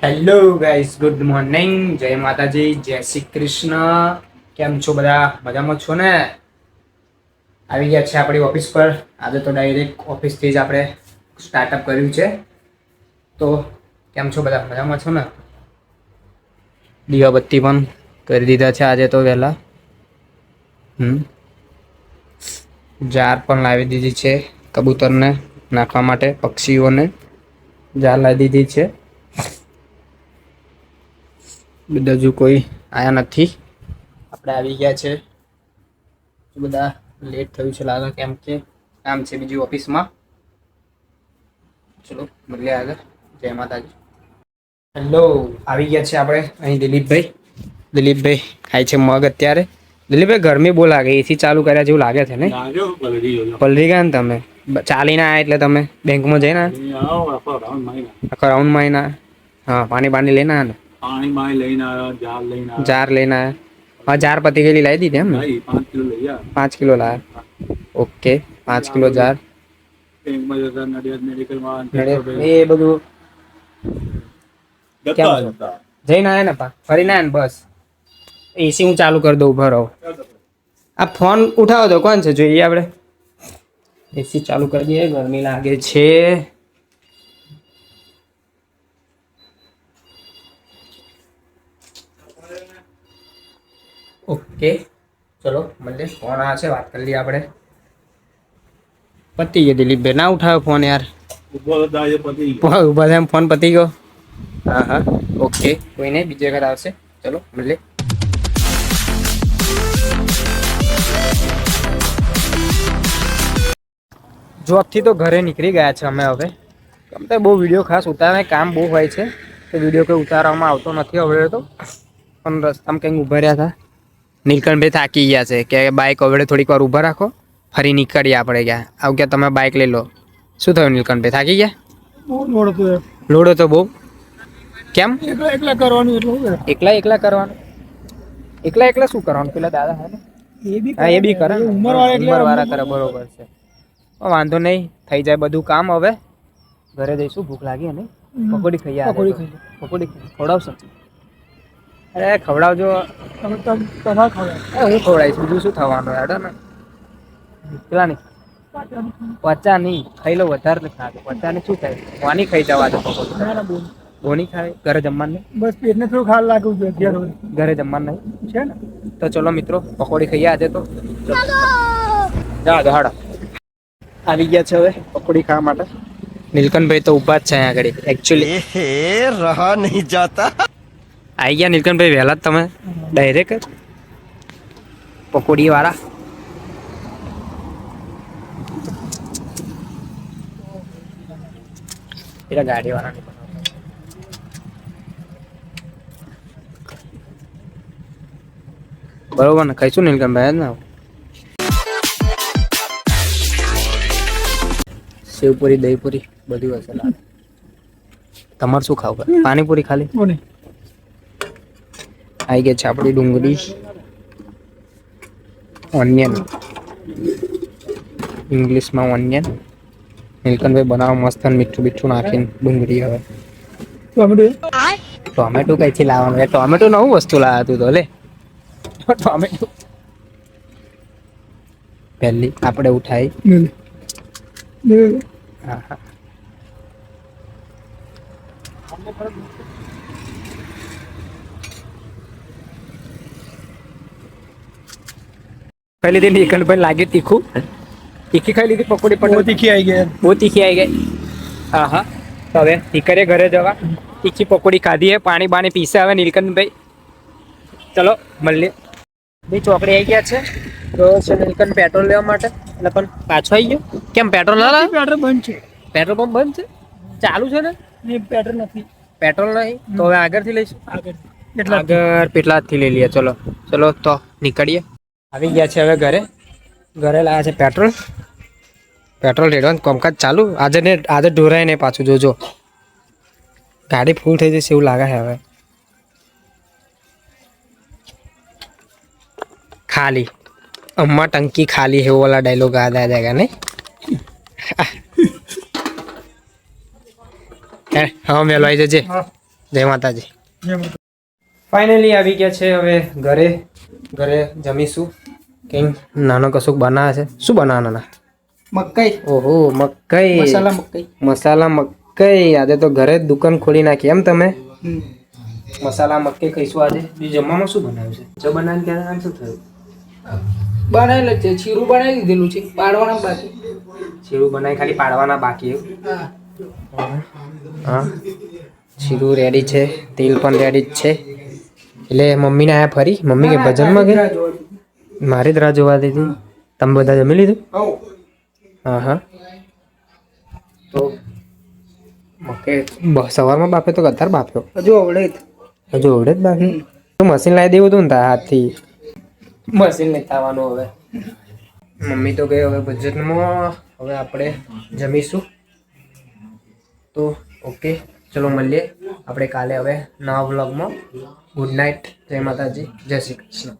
Hello guys, good morning. જય માતાજી, જય શ્રી કૃષ્ણ. કેમ છો બધા? મજામાં છો ને? આવી ગયા છે આપણી ઓફિસ પર. આજે તો ડાયરેક્ટ ઓફિસથી જ આપણે સ્ટાર્ટઅપ કર્યું છે. તો કેમ છો બધા? મજામાં છો ને? દીવાબત્તી પણ કરી દીધા છે આજે તો વહેલા. જાર પણ લાવી દીધી છે કબૂતરને નાખવા માટે. પક્ષીઓને જાર લાવી દીધી છે. બધા હજુ કોઈ આયા નથી. આપણે આવી ગયા છે. બધા લેટ થયું છે લાગે, કેમ કે કામ છે બીજી ઓફિસમાં. ચલો મળીએ આગળ. જય માતાજી. હેલો, આવી ગયા છે આપણે અહીં દિલીપભાઈ ખાય છે મગ અત્યારે. દિલીપભાઈ ગરમી બહુ લાગે, એસી ચાલુ કર્યા જેવું લાગે છે ને? પલરી ગયા ને તમે? ચાલીને આયા એટલે તમે બેંકમાં જઈને આખો રાઉન્ડમાં આવીને? હા, પાણી લઈને આયા ને? પાણી લઈને આવ્યો, જાર લઈને આવ્યા. હા, જાર પતી ગયેલી લાવી દીધી એમ ને? 5 કિલો લઈ આવ્યા. 5 કિલો લાવ્યા. Okay, 5 kilo jar. બેંકમાં જતા નડિયાદ મેડિકલમાં એ બધું જઈને આયા ને? ફરીને આયા ને? બસ એસી હું ચાલુ કરી દઉં, ઉભા રહો. આ ફોન ઉઠાવો તો કોણ છે જોઈએ આપણે. એસી ચાલુ કરી દઈએ, ગરમી લાગે છે. ઓકે, ચલો મળીએ. ફોન આવે છે, વાત કરી લઈએ આપણે. પતી ગયો. દિલીપભાઈ ના ઉઠાવ્યો ફોન યાર. ઉભા એમ ફોન પતી ગયો. હા, ઓકે, કોઈ નહીં, બીજી વખત આવશે. ચલો મળીએ. જોબથી તો ઘરે નીકળી ગયા છે અમે હવે. કેમ તો બહુ વિડીયો ખાસ ઉતારવા કામ બહુ હોય છે, તો વિડીયો કોઈ ઉતારવામાં આવતો નથી હવે તો. પણ રસ્તામાં કંઈક ઊભા રહ્યા હતા. નીલકંઠભાઈ થાકી ગયા છે કે બાઇક હવે થોડીક વાર ઊભા રાખો, ફરી નીકળીએ આપણે. ગયા આવું કે તમે બાઇક લઈ લો. શું થયું નીલકંઠભાઈ, થાકી ગયા? લોડ હતો બહુ. કેમ એકલા કરવાનું? એકલા કરવાનું? એકલા શું કરવાનું? પેલા દાદા હે ને, એ બી કરે. ઉંમર વાળા કરે, બરોબર છે. વાંધો નહીં, થઈ જાય બધું કામ. હવે ઘરે જઈશું, ભૂખ લાગી ને. પકોડી ખાઈએ. પકોડી ખવડાવશો? અરે ખવડાવજો. હું ખવડાવીશ, બીજું શું થવાનું યાર. ને પેલા નહીં, પચા નહીં ખાઈ લો, વધારે ખાધું. પચા ને શું થાય? વાની ખાઈ જવા દો. બોની ખાય ઘરે જમવાનું નહીં? બસ પેટને થોડું ખાલ લાગવું જોઈએ. ઘરે જમવાનું નહીં છે ને? તો ચલો મિત્રો, પકોડી ખાઈએ આજે તો. જાઓ હાડા. આવી ગયા છે હવે પકોડી ખાવા માટે. નીલકંઠભાઈ તો ઊભા જ છે અહીંયા આગળ. એકચ્યુઅલી રહા નહીં જાતા. આવી ગયા નીલકંઠભાઈ વહેલા જ તમે ડાયરેક્ટ પકોડી વાળા. પેલા ગાડી વાળા બરોબર ને? ખાઈશું નીલકંઠભાઈ ને? સેવપુરી, દહીપુરી બધું હશે. તમારે શું ખાવું? પાણીપુરી ખાલી? આવી ગયા છે આપણી ડુંગળી, ઓનિયન, ઇંગ્લિશમાં ઓનિયન. નીલકંઠભાઈ બનાવો મસ્ત મીઠું બીઠું નાખીને ડુંગળી. હવે ટોમેટો કઈથી લાવવાનું? ટોમેટો નવું વસ્તુ લાવ્યા તું તો લે. ટોમેટો પહેલી આપણે ઉઠાઈ. હા, ખાઈ લીધી. નીલકંઠભાઈ લાગે તીખું. તીખી ખાઈ લીધી પકોડી. પણ તીખી આવી ગઈ, બહુ તીખી આવી ગઈ. હા, તો હવે નીકળીએ ઘરે જવા. તીખી પકોડી ખાધી હે, પાણી બાણી પીસે હવે નીલકંઠભાઈ. ચલો મળીએ. ભાઈ ચોકડી આવી ગયા છે. તો છે નીલકંઠ પેટ્રોલ લેવા માટે, એટલે પણ પાછો આવી ગયો. કેમ પેટ્રોલ ના લાવે? પેટ્રોલ બંધ છે. પેટ્રોલ પંપ બંધ છે? ચાલુ છે ને? પેટ્રોલ નથી. પેટ્રોલ નહીં તો હવે આગળથી લઈશું. આગળ પેટલાથી લઈ લઈએ. ચલો તો નીકળીએ. આવી ગયા છે હવે ઘરે લાવ્યા છે પેટ્રોલ રેડવાનું કામકાજ ચાલુ. આજે ઢોરાય નહીં પાછું, જોજો ગાડી ફૂલ થઈ જશે એવું લાગે છે હવે. ખાલી અમ્મા ટંકી ખાલી है, वो वाला डायलॉग याद आ जाएगा नहीं? हाँ मेलवाई जजे જય માતાજી. ફાઇનલી આવી ગયા છે હવે ઘરે. ઘરે જમીશું. કંઈક નાનો કશુંક બનાવે છે. શું બનાવવાના? મકાઈ. ઓહો મકાઈ. મસાલા મકાઈ. મસાલા મકાઈ. આજે તો ઘરે જ દુકાન ખોલી નાખી એમ તમે? મસાલા મકાઈ ખાઈશું આજે. જમવામાં શું બનાવ્યું છે? જો બનાવીને ત્યારે શું થયું? બનાવેલું છે, શીરું બનાવી દીધેલું છે, પાડવાના બાકી. શીરું બનાવી ખાલી પાડવાના બાકી. હા, શીરું રેડી છે, તેલ પણ રેડી જ છે. એટલે મમ્મીને આયા ફરી. મમ્મી કે ભજનમાં ગઈ? મારી જ રાહ જોવા દીધી. તમે બધા જમી લીધું? હા હા. તો મકાઈ સવારમાં બાફે તો કથાર બાફ્યો? હજુ અવડે જ બાફી. તો મશીન લાવી દેવું હતું ને તાર હાથથી. મશીન નહીં થવાનું હવે. મમ્મી તો ગઈ હવે બજેટમાં. હવે આપણે જમીશું. તો ઓકે, ચલો મળીએ આપણે કાલે હવે નવા વ્લોગમાં. Good night. જય માતાજી. જય શ્રી કૃષ્ણ.